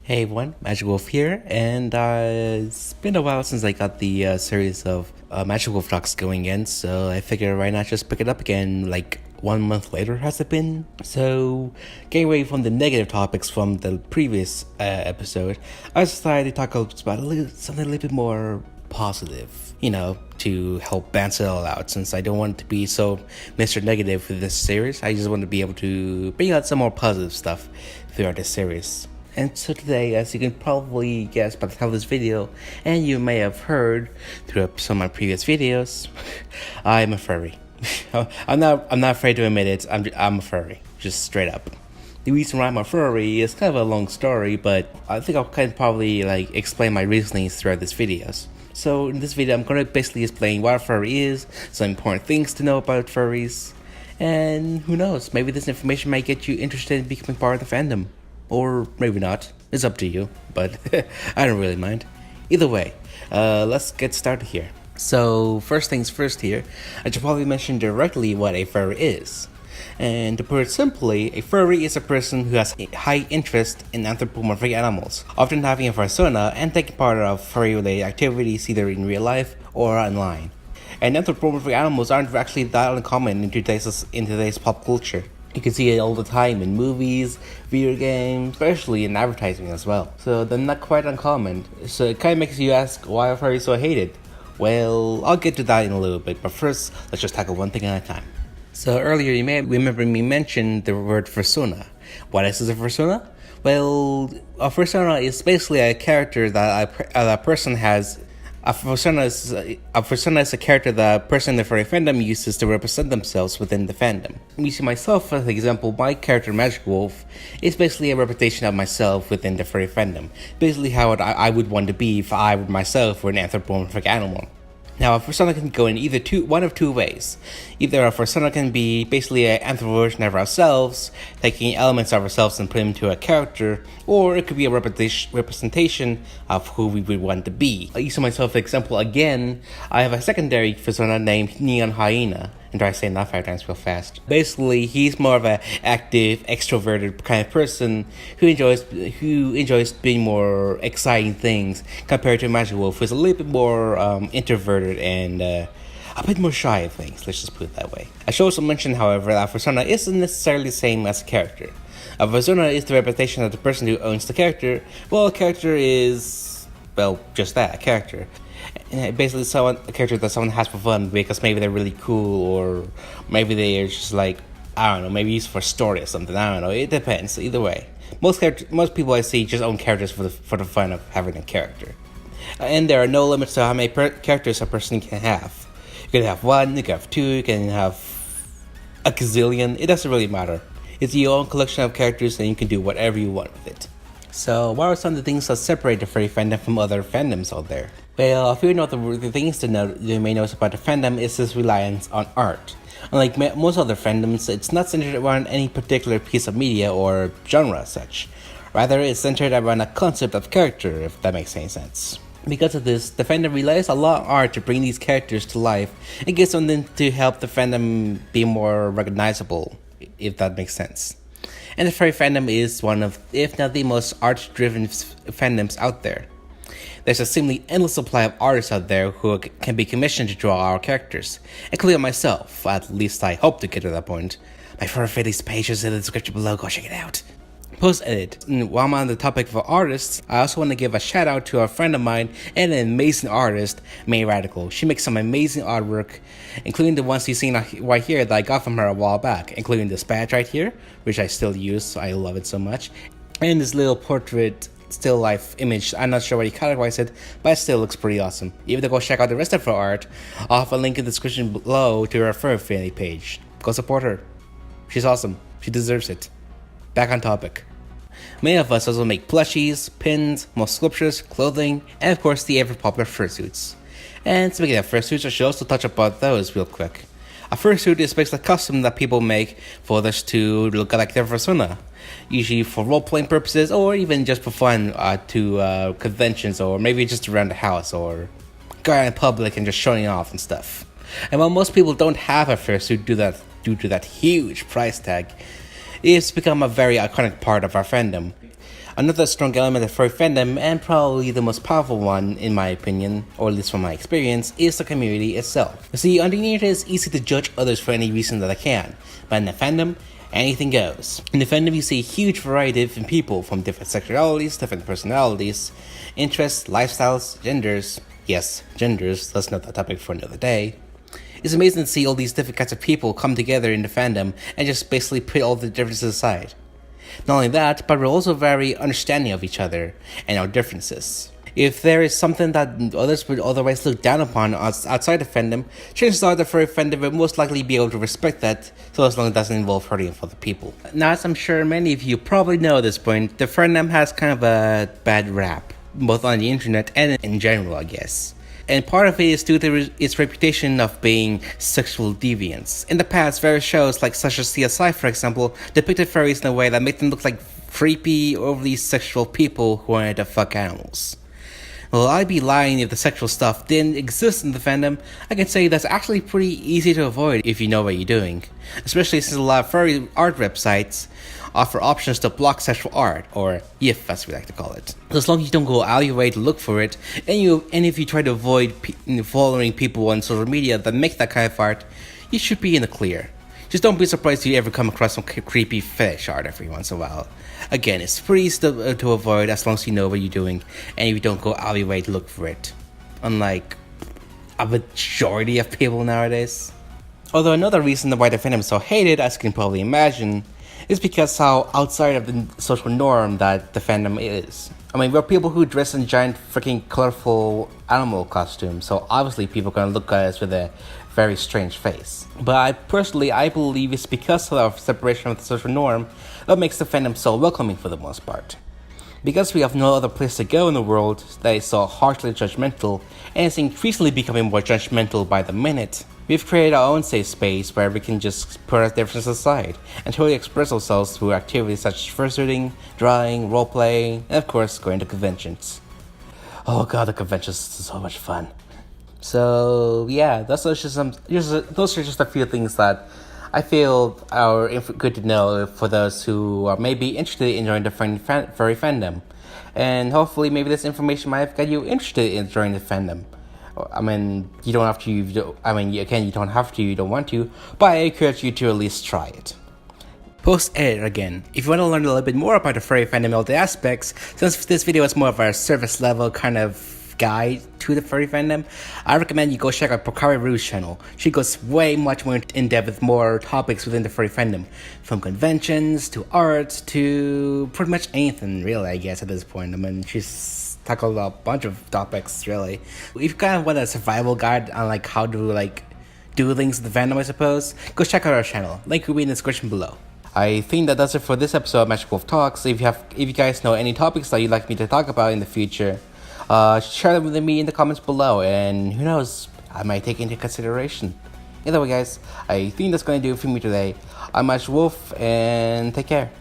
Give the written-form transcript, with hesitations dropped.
Hey everyone, Magic Wolf here, and it's been a while since I got the series of Magic Wolf talks going in, so I figured why not just pick it up again, like 1 month later has it been? So, getting away from the negative topics from the previous episode, I decided to talk about something a little bit more positive, to help balance it all out, since I don't want it to be so Mr. Negative for this series. I just want to be able to bring out some more positive stuff throughout this series. And so today, as you can probably guess by the title of this video, and you may have heard through some of my previous videos, I'm a furry. I'm not afraid to admit it. I'm a furry, just straight up. The reason why I'm a furry is kind of a long story, but I think I'll kind of probably explain my reasonings throughout these videos. So in this video, I'm going to basically explain what a furry is, some important things to know about furries, and who knows, maybe this information might get you interested in becoming part of the fandom. Or maybe not. It's up to you, but I don't really mind. Either way, let's get started here. So, first things first here, I should probably mention directly what a furry is. And to put it simply, a furry is a person who has a high interest in anthropomorphic animals, often having a persona and taking part of furry-related activities either in real life or online. And anthropomorphic animals aren't actually that uncommon in today's pop culture. You can see it all the time in movies, video games, especially in advertising as well. So they're not quite uncommon. So it kind of makes you ask, why are furries so hated? Well, I'll get to that in a little bit, but first, let's just tackle one thing at a time. So earlier you may remember me mention the word persona. What is a persona? Well, a persona is basically a character that a person has. A persona is a character that a person in the furry fandom uses to represent themselves within the fandom. Using myself as an example, my character Magic Wolf is basically a representation of myself within the furry fandom. Basically how I would want to be if I myself were an anthropomorphic animal. Now, a persona can go in one of two ways. Either a persona can be basically an anthro version of ourselves, taking elements of ourselves and putting them into a character, or it could be a representation of who we would want to be. Using myself as an example again, I have a secondary persona named Neon Hyena. And try saying that 5 times real fast. Basically, he's more of an active, extroverted kind of person who enjoys doing more exciting things compared to Magic Wolf, who's a little bit more introverted and a bit more shy of things. Let's just put it that way. I should also mention, however, that a persona isn't necessarily the same as a character. A persona is the representation of the person who owns the character, while a character is, well, just that, a character. Basically, a character that someone has for fun because maybe they're really cool, or maybe they're just maybe used for story or something. I don't know. It depends. Either way, most people I see just own characters for the fun of having a character, and there are no limits to how many characters a person can have. You can have one, you can have two, you can have a gazillion. It doesn't really matter. It's your own collection of characters, and you can do whatever you want with it. So, what are some of the things that separate the furry fandom from other fandoms out there? Well, a few of the things you may notice about the fandom is its reliance on art. Unlike most other fandoms, it's not centered around any particular piece of media or genre as such. Rather, it's centered around a concept of character, if that makes any sense. Because of this, the fandom relies a lot on art to bring these characters to life and get something to help the fandom be more recognizable, if that makes sense. And the furry fandom is one of, if not the most art-driven fandoms out there. There's a seemingly endless supply of artists out there who can be commissioned to draw our characters, including myself. At least I hope to get to that point. My furry fetish page is in the description below, go check it out. Post-edit. While I'm on the topic of artists, I also want to give a shout out to a friend of mine and an amazing artist, May Radical. She makes some amazing artwork, including the ones you've seen right here that I got from her a while back, including this badge right here, which I still use, so I love it so much, and this little portrait still life image. I'm not sure what you categorize it, but it still looks pretty awesome. Even though, go check out the rest of her art, I'll have a link in the description below to her furry fanny page. Go support her. She's awesome. She deserves it. Back on topic. Many of us also make plushies, pins, small sculptures, clothing, and of course the ever popular fursuits. And speaking of fursuits, I should also touch about those real quick. A fursuit is basically a costume that people make for others to look like their persona, usually for role-playing purposes or even just for fun to conventions, or maybe just around the house, or going in public and just showing off and stuff. And while most people don't have a fursuit due to that huge price tag, it's become a very iconic part of our fandom. Another strong element of furry fandom, and probably the most powerful one in my opinion, or at least from my experience, is the community itself. You see, on the internet it's easy to judge others for any reason that I can, but in the fandom, anything goes. In the fandom you see a huge variety of different people from different sexualities, different personalities, interests, lifestyles, genders. Yes, genders, that's not a topic for another day. It's amazing to see all these different kinds of people come together in the fandom and just basically put all the differences aside. Not only that, but we're also very understanding of each other and our differences. If there is something that others would otherwise look down upon outside the fandom, chances are the furry fandom will most likely be able to respect that, so as long as it doesn't involve hurting other people. Now, as I'm sure many of you probably know at this point, the fandom has kind of a bad rap, both on the internet and in general, I guess. And part of it is due to its reputation of being sexual deviants. In the past, various shows like such as CSI, for example, depicted furries in a way that made them look like creepy, overly sexual people who wanted to fuck animals. Well, I'd be lying if the sexual stuff didn't exist in the fandom. I can say that's actually pretty easy to avoid if you know what you're doing. Especially since a lot of furry art websites offer options to block sexual art, or GIF as we like to call it. So as long as you don't go out of your way to look for it, and if you try to avoid following people on social media that make that kind of art, you should be in the clear. Just don't be surprised if you ever come across some creepy fetish art every once in a while. Again, it's pretty easy to avoid as long as you know what you're doing and you don't go out of your way to look for it. Unlike a majority of people nowadays. Although another reason why the fandom is so hated, as you can probably imagine, is because how outside of the social norm that the fandom is. I mean, we're people who dress in giant freaking colorful animal costumes, so obviously people are gonna look at us with a very strange face. But I believe it's because of our separation of the social norm that makes the fandom so welcoming for the most part. Because we have no other place to go in the world that is so harshly judgmental, and is increasingly becoming more judgmental by the minute, we've created our own safe space where we can just put our differences aside and totally express ourselves through activities such as fursuiting, drawing, roleplaying, and of course going to conventions. Oh god, the conventions are so much fun. So yeah, those are just a few things that I feel are good to know for those who are maybe interested in joining the furry fandom. And hopefully maybe this information might have got you interested in joining the fandom. I mean, you don't have to, you don't have to, you don't want to, but I encourage you to at least try it. Post-edit again. If you want to learn a little bit more about the furry fandom and all the aspects, since this video is more of a service level kind of guide to the furry fandom, I recommend you go check out Pocari Rouge's channel. She goes way much more in depth with more topics within the furry fandom, from conventions to art to pretty much anything really, I guess, at this point. I mean, she's tackled a bunch of topics really. If you kind of want a survival guide on like how to do things with the fandom, I suppose, go check out our channel. Link will be in the description below. I think that does it for this episode of Magic Wolf Talks. If you guys know any topics that you'd like me to talk about in the future, share them with me in the comments below, and who knows, I might take into consideration. Either way guys, I think that's going to do it for me today. I'm Magic Wolf, and take care.